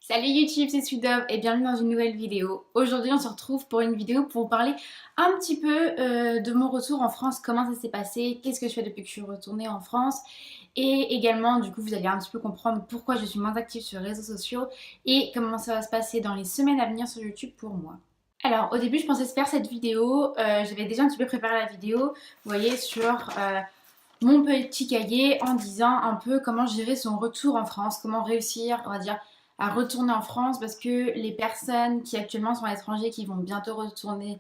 Salut YouTube, c'est Sweetdove et bienvenue dans une nouvelle vidéo. Aujourd'hui on se retrouve pour une vidéo pour vous parler un petit peu de mon retour en France, comment ça s'est passé, qu'est-ce que je fais depuis que je suis retournée en France et également du coup vous allez un petit peu comprendre pourquoi je suis moins active sur les réseaux sociaux et comment ça va se passer dans les semaines à venir sur YouTube pour moi. Alors au début je pensais faire cette vidéo, j'avais déjà un petit peu préparé la vidéo, vous voyez sur mon petit cahier en disant un peu comment gérer son retour en France, comment réussir, on va dire, à retourner en France parce que les personnes qui actuellement sont à l'étranger, qui vont bientôt retourner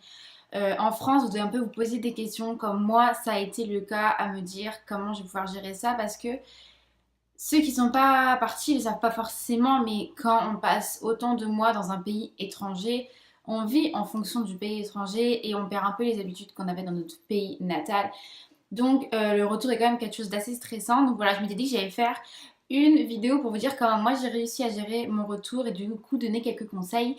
en France, vous devez un peu vous poser des questions comme moi, ça a été le cas à me dire comment je vais pouvoir gérer ça parce que ceux qui sont pas partis ne le savent pas forcément, mais quand on passe autant de mois dans un pays étranger, on vit en fonction du pays étranger et on perd un peu les habitudes qu'on avait dans notre pays natal. Donc le retour est quand même quelque chose d'assez stressant. Donc voilà, je m'étais dit que j'allais faire une vidéo pour vous dire comment moi j'ai réussi à gérer mon retour et du coup donner quelques conseils.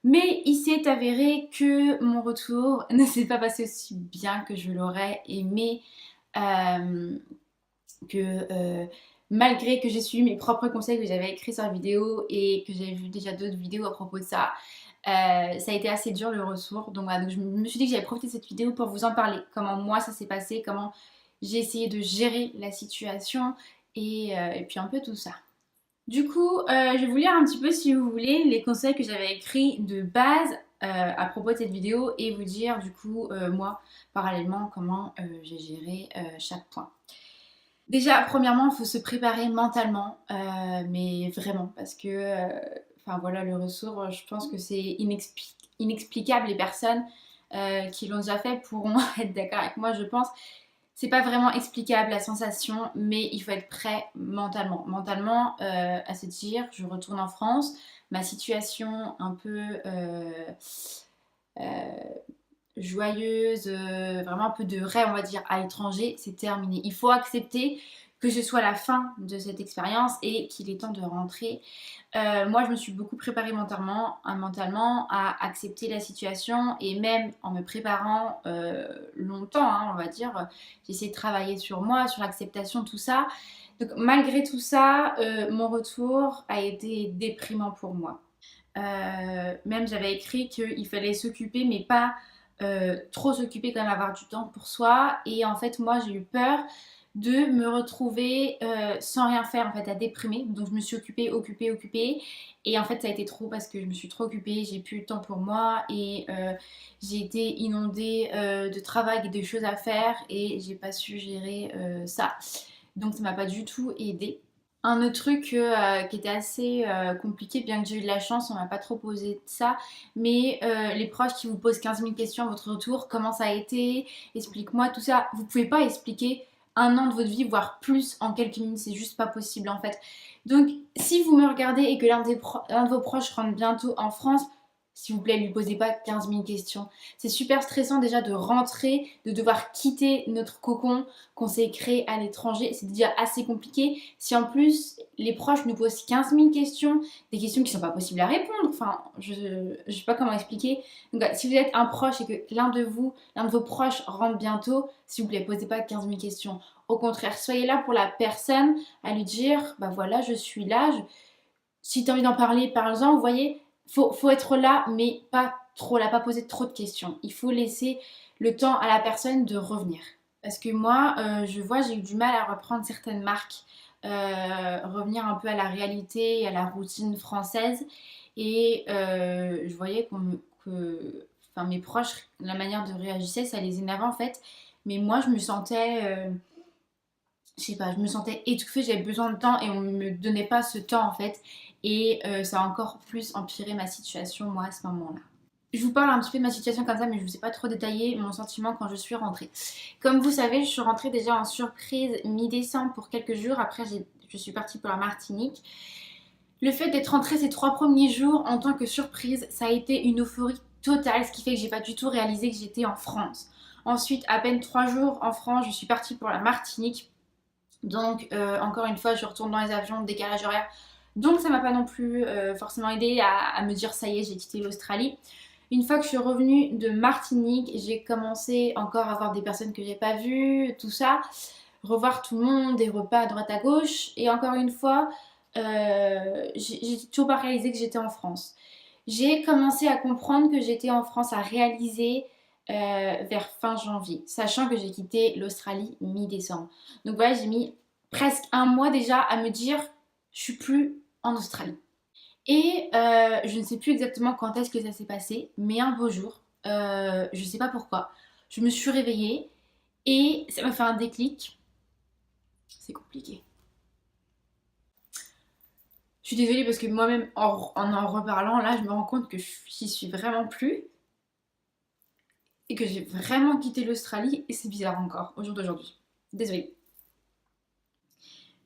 Mais il s'est avéré que mon retour ne s'est pas passé aussi bien que je l'aurais aimé. euh, que malgré que j'ai suivi mes propres conseils que j'avais écrits sur la vidéo et que j'avais vu déjà d'autres vidéos à propos de ça, ça a été assez dur le retour. Donc voilà, donc je me suis dit que j'allais profiter de cette vidéo pour vous en parler. Comment moi ça s'est passé, comment j'ai essayé de gérer la situation et puis un peu tout ça. Du coup, je vais vous lire un petit peu si vous voulez les conseils que j'avais écrits de base à propos de cette vidéo et vous dire du coup moi parallèlement comment j'ai géré chaque point. Déjà, premièrement, il faut se préparer mentalement, mais vraiment, parce que, enfin voilà, le ressort, je pense que c'est inexplicable. Les personnes qui l'ont déjà fait pourront être d'accord avec moi, je pense. C'est pas vraiment explicable la sensation, mais il faut être prêt mentalement. Mentalement, à se dire, je retourne en France, ma situation un peu euh, joyeuse, vraiment un peu de rêve, on va dire, à l'étranger, c'est terminé. Il faut accepter que ce soit la fin de cette expérience et qu'il est temps de rentrer. Moi, je me suis beaucoup préparée mentalement à accepter la situation et même en me préparant longtemps, hein, on va dire, j'ai essayé de travailler sur moi, sur l'acceptation, tout ça. Donc, malgré tout ça, mon retour a été déprimant pour moi. Même j'avais écrit qu'il fallait s'occuper, mais pas trop s'occuper, quand même avoir du temps pour soi. Et en fait, moi, j'ai eu peur de me retrouver sans rien faire, en fait, à déprimer. Donc, je me suis occupée. Et en fait, ça a été trop parce que je me suis trop occupée, j'ai plus le temps pour moi et j'ai été inondée de travail et de choses à faire et j'ai pas su gérer ça. Donc, ça m'a pas du tout aidée. Un autre truc qui était assez compliqué, bien que j'ai eu de la chance, on m'a pas trop posé ça, mais les proches qui vous posent 15 000 questions à votre retour, comment ça a été, explique-moi tout ça. Vous pouvez pas expliquer un an de votre vie, voire plus en quelques minutes, c'est juste pas possible en fait. Donc si vous me regardez et que l'un de vos proches rentre bientôt en France, s'il vous plaît, lui posez pas 15 000 questions. C'est super stressant déjà de rentrer, de devoir quitter notre cocon qu'on s'est créé à l'étranger. C'est déjà assez compliqué. Si en plus les proches nous posent 15 000 questions, des questions qui sont pas possibles à répondre, enfin, je sais pas comment expliquer. Donc, si vous êtes un proche et que l'un de vos proches rentre bientôt, s'il vous plaît, posez pas 15 000 questions. Au contraire, soyez là pour la personne, à lui dire, bah voilà, je suis là. Si tu as envie d'en parler, parle-en. Vous voyez, faut être là, mais pas trop là, pas poser trop de questions. Il faut laisser le temps à la personne de revenir. Parce que moi, je vois, j'ai eu du mal à reprendre certaines marques, revenir un peu à la réalité et à la routine française. Et je voyais enfin, mes proches, la manière de réagir, ça les énervait en fait. Mais moi, je me sentais, je sais pas, je me sentais étouffée, j'avais besoin de temps et on me donnait pas ce temps en fait. Et ça a encore plus empiré ma situation, moi, à ce moment-là. Je vous parle un petit peu de ma situation comme ça, mais je ne vous ai pas trop détaillé mon sentiment quand je suis rentrée. Comme vous savez, je suis rentrée déjà en surprise mi-décembre pour quelques jours. Après, je suis partie pour la Martinique. Le fait d'être rentrée ces 3 premiers jours en tant que surprise, ça a été une euphorie totale, ce qui fait que j'ai pas du tout réalisé que j'étais en France. Ensuite, à peine 3 jours en France, je suis partie pour la Martinique. Donc, encore une fois, je retourne dans les avions, décalage horaire. Donc, ça m'a pas non plus forcément aidé à me dire ça y est, j'ai quitté l'Australie. Une fois que je suis revenue de Martinique, j'ai commencé encore à voir des personnes que j'ai pas vues, tout ça, revoir tout le monde, des repas à droite à gauche. Et encore une fois, j'ai toujours pas réalisé que j'étais en France. J'ai commencé à comprendre que j'étais en France, à réaliser vers fin janvier, sachant que j'ai quitté l'Australie mi-décembre. Donc voilà, j'ai mis presque un mois déjà à me dire je suis plus en Australie. Et je ne sais plus exactement quand est-ce que ça s'est passé, mais un beau jour, je ne sais pas pourquoi, je me suis réveillée et ça m'a fait un déclic. C'est compliqué. Je suis désolée parce que moi-même, en reparlant, là, je me rends compte que j'y suis vraiment plus et que j'ai vraiment quitté l'Australie et c'est bizarre encore, au jour d'aujourd'hui. Désolée.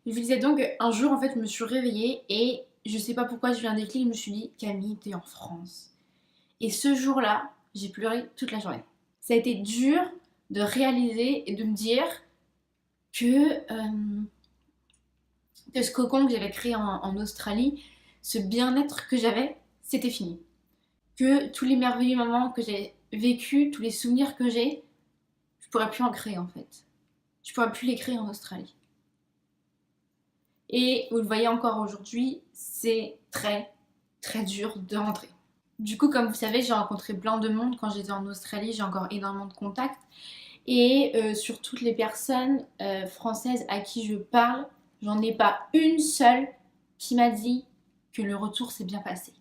Je vous disais donc, un jour, en fait, je me suis réveillée et je sais pas pourquoi j'ai eu un déclic, je me suis dit, Camille, t'es en France. Et ce jour-là, j'ai pleuré toute la journée. Ça a été dur de réaliser et de me dire que ce cocon que j'avais créé en Australie, ce bien-être que j'avais, c'était fini. Que tous les merveilleux moments que j'ai vécus, tous les souvenirs que j'ai, je pourrais plus en créer en fait. Je pourrais plus les créer en Australie. Et vous le voyez encore aujourd'hui, c'est très très dur de rentrer. Du coup, comme vous savez, j'ai rencontré plein de monde quand j'étais en Australie, j'ai encore énormément de contacts. Et sur toutes les personnes françaises à qui je parle, j'en ai pas une seule qui m'a dit que le retour s'est bien passé.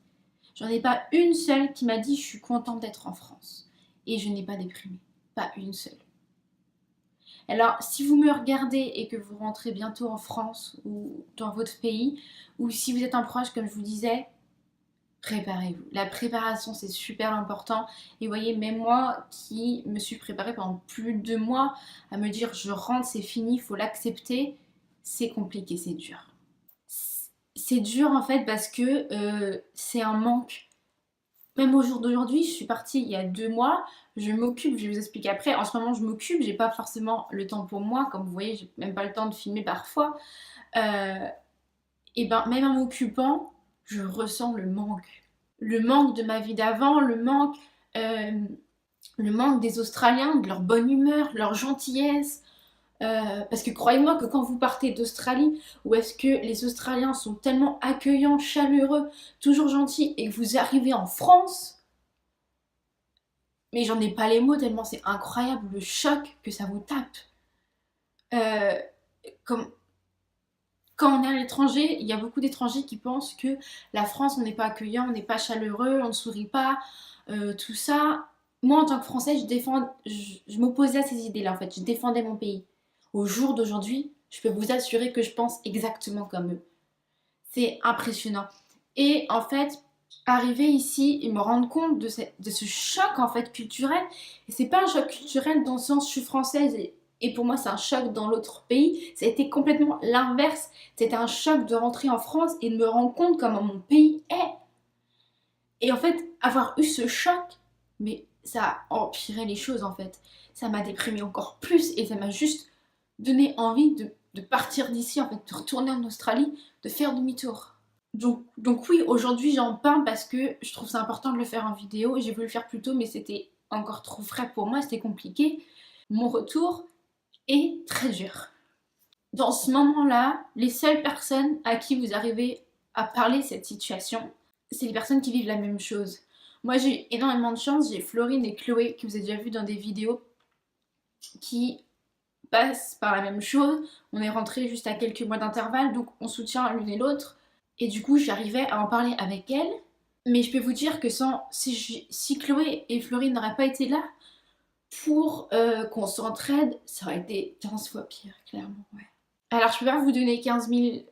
J'en ai pas une seule qui m'a dit je suis contente d'être en France. Et je n'ai pas déprimé. Pas une seule. Alors, si vous me regardez et que vous rentrez bientôt en France ou dans votre pays, ou si vous êtes un proche, comme je vous disais, préparez-vous. La préparation, c'est super important. Et vous voyez, même moi qui me suis préparée pendant plus de 2 mois à me dire je rentre, c'est fini, il faut l'accepter, c'est compliqué, c'est dur. C'est dur en fait parce que c'est un manque. Même au jour d'aujourd'hui, je suis partie il y a 2 mois, je m'occupe, je vais vous expliquer après. En ce moment, je m'occupe, j'ai pas forcément le temps pour moi, comme vous voyez, j'ai même pas le temps de filmer parfois. Euh, et ben, même en m'occupant, je ressens le manque. Le manque de ma vie d'avant, euh, le manque des Australiens, de leur bonne humeur, leur gentillesse. Parce que croyez-moi que quand vous partez d'Australie, où est-ce que les Australiens sont tellement accueillants, chaleureux, toujours gentils, et que vous arrivez en France, mais j'en ai pas les mots tellement c'est incroyable le choc que ça vous tape. Euh, comme, Quand on est à l'étranger, il y a beaucoup d'étrangers qui pensent que la France, on n'est pas accueillant, on n'est pas chaleureux, on ne sourit pas, tout ça. Moi, en tant que Français, je m'opposais à ces idées-là, en fait. Je défendais mon pays. Au jour d'aujourd'hui, je peux vous assurer que je pense exactement comme eux. C'est impressionnant. Et en fait, arriver ici et me rendre compte de ce choc en fait culturel, et c'est pas un choc culturel dans le sens je suis française et pour moi c'est un choc dans l'autre pays, ça a été complètement l'inverse. C'était un choc de rentrer en France et de me rendre compte comment mon pays est. Et en fait, avoir eu ce choc, mais ça a empiré les choses en fait. Ça m'a déprimé encore plus et ça m'a juste donné envie de partir d'ici, en fait, de retourner en Australie, de faire demi-tour. Donc oui, aujourd'hui j'en parle parce que je trouve ça important de le faire en vidéo. J'ai voulu le faire plus tôt, mais c'était encore trop frais pour moi, c'était compliqué. Mon retour est très dur. Dans ce moment-là, les seules personnes à qui vous arrivez à parler de cette situation, c'est les personnes qui vivent la même chose. Moi j'ai eu énormément de chance, j'ai Florine et Chloé que vous avez déjà vu dans des vidéos qui passent par la même chose. On est rentrés juste à quelques mois d'intervalle, donc on soutient l'une et l'autre. Et du coup, j'arrivais à en parler avec elles. Mais je peux vous dire que si Chloé et Florine n'auraient pas été là pour qu'on s'entraide, ça aurait été 15 fois pire, clairement. Ouais. Alors, je peux pas vous donner 15 000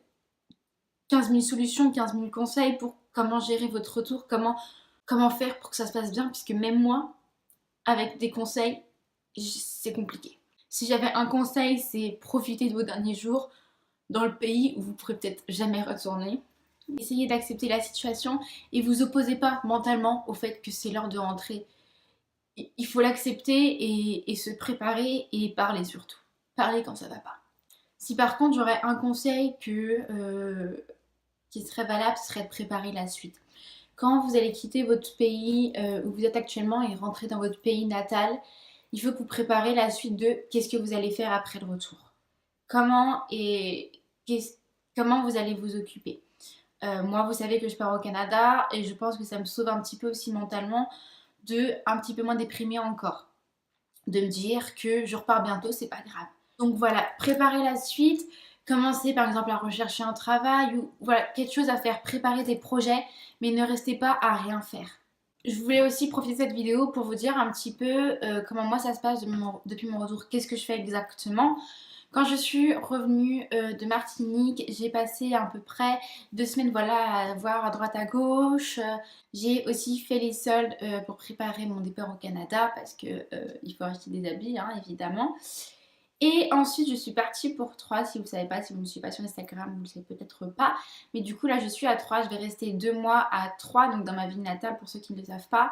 solutions, 15 000 conseils pour comment gérer votre retour, comment faire pour que ça se passe bien, puisque même moi, avec des conseils, c'est compliqué. Si j'avais un conseil, c'est profiter de vos derniers jours dans le pays où vous pourrez peut-être jamais retourner. Essayez d'accepter la situation et vous opposez pas mentalement au fait que c'est l'heure de rentrer. Il faut l'accepter et se préparer et parler surtout. Parler quand ça va pas. Si par contre j'aurais un conseil qui serait valable, ce serait de préparer la suite. Quand vous allez quitter votre pays où vous êtes actuellement et rentrer dans votre pays natal, il faut que vous préparez la suite de qu'est-ce que vous allez faire après le retour. Comment vous allez vous occuper. Moi, vous savez que je pars au Canada et je pense que ça me sauve un petit peu aussi mentalement de un petit peu moins déprimer encore. De me dire que je repars bientôt, c'est pas grave. Donc voilà, préparer la suite, commencer par exemple à rechercher un travail ou voilà, quelque chose à faire, préparer des projets, mais ne restez pas à rien faire. Je voulais aussi profiter de cette vidéo pour vous dire un petit peu comment moi ça se passe depuis mon retour, qu'est-ce que je fais exactement. Quand je suis revenue de Martinique, j'ai passé à peu près 2 semaines voilà, à voir à droite à gauche. J'ai aussi fait les soldes pour préparer mon départ au Canada parce que il faut acheter des habits hein, évidemment. Et ensuite je suis partie pour Troyes, si vous ne savez pas, si vous ne me suivez pas sur Instagram, vous ne le savez peut-être pas. Mais du coup là je suis à Troyes, je vais rester 2 mois à Troyes, donc dans ma ville natale pour ceux qui ne le savent pas.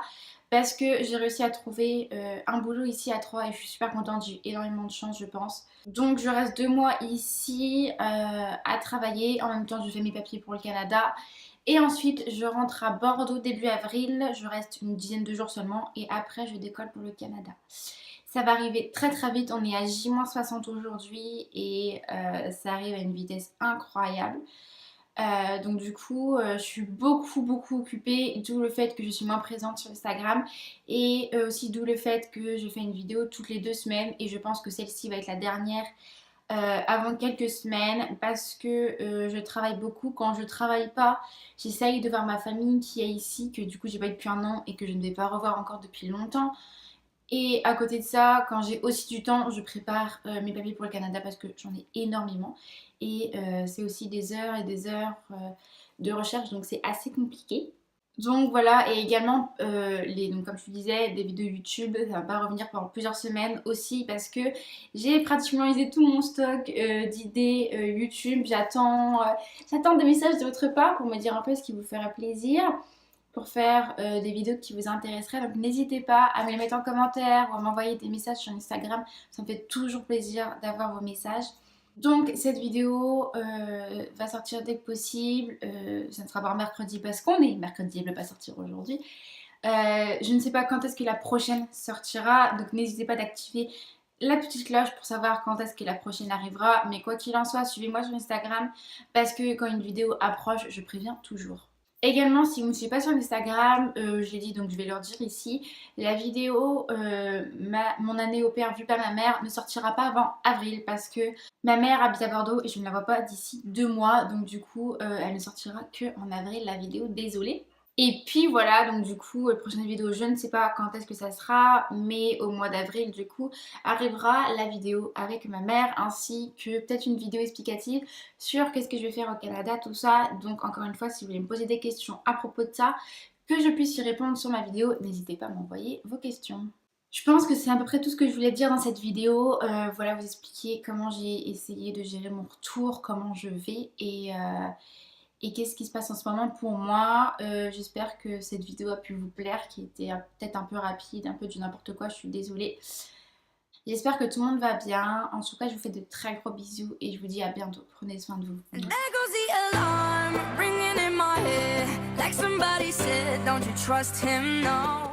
Parce que j'ai réussi à trouver un boulot ici à Troyes et je suis super contente, j'ai eu énormément de chance je pense. Donc je reste 2 mois ici à travailler, en même temps je fais mes papiers pour le Canada. Et ensuite je rentre à Bordeaux début avril, je reste une dizaine de jours seulement et après je décolle pour le Canada. Ça va arriver très très vite, on est à J-60 aujourd'hui et ça arrive à une vitesse incroyable. Donc du coup, je suis beaucoup occupée, d'où le fait que je suis moins présente sur Instagram et aussi d'où le fait que je fais une vidéo toutes les 2 semaines et je pense que celle-ci va être la dernière avant quelques semaines parce que je travaille beaucoup. Quand je travaille pas, j'essaye de voir ma famille qui est ici, que du coup j'ai pas eu depuis un an et que je ne vais pas revoir encore depuis longtemps. Et à côté de ça, quand j'ai aussi du temps, je prépare mes papiers pour le Canada parce que j'en ai énormément. Et c'est aussi des heures et des heures de recherche, donc c'est assez compliqué. Donc voilà, et également, donc comme je vous disais, des vidéos YouTube, ça va pas revenir pendant plusieurs semaines aussi parce que j'ai pratiquement usé tout mon stock d'idées YouTube. J'attends des messages de votre part pour me dire un peu ce qui vous ferait plaisir pour faire des vidéos qui vous intéresseraient. Donc n'hésitez pas à me les mettre en commentaire ou à m'envoyer des messages sur Instagram. Ça me fait toujours plaisir d'avoir vos messages. Donc cette vidéo va sortir dès que possible. Ça ne sera pas mercredi parce qu'on est mercredi, elle ne va pas sortir aujourd'hui. Je ne sais pas quand est-ce que la prochaine sortira. Donc n'hésitez pas d'activer la petite cloche pour savoir quand est-ce que la prochaine arrivera. Mais quoi qu'il en soit, suivez-moi sur Instagram parce que quand une vidéo approche, je préviens toujours. Également, si vous ne me suivez pas sur Instagram, j'ai dit donc je vais leur dire ici, la vidéo mon année au père vue par ma mère ne sortira pas avant avril parce que ma mère habite à Bordeaux et je ne la vois pas d'ici 2 mois, donc du coup elle ne sortira que en avril la vidéo, désolée. Et puis voilà, donc du coup, prochaine vidéo, je ne sais pas quand est-ce que ça sera, mais au mois d'avril, du coup, arrivera la vidéo avec ma mère, ainsi que peut-être une vidéo explicative sur qu'est-ce que je vais faire au Canada, tout ça. Donc encore une fois, si vous voulez me poser des questions à propos de ça, que je puisse y répondre sur ma vidéo, n'hésitez pas à m'envoyer vos questions. Je pense que c'est à peu près tout ce que je voulais dire dans cette vidéo. Voilà, vous expliquer comment j'ai essayé de gérer mon retour, comment je vais et qu'est-ce qui se passe en ce moment pour moi. J'espère que cette vidéo a pu vous plaire, qui était peut-être un peu rapide, un peu du n'importe quoi, je suis désolée. J'espère que tout le monde va bien. En tout cas, je vous fais de très gros bisous et je vous dis à bientôt. Prenez soin de vous. There goes the alarm, ringing in my head, like somebody said, don't you trust him, no.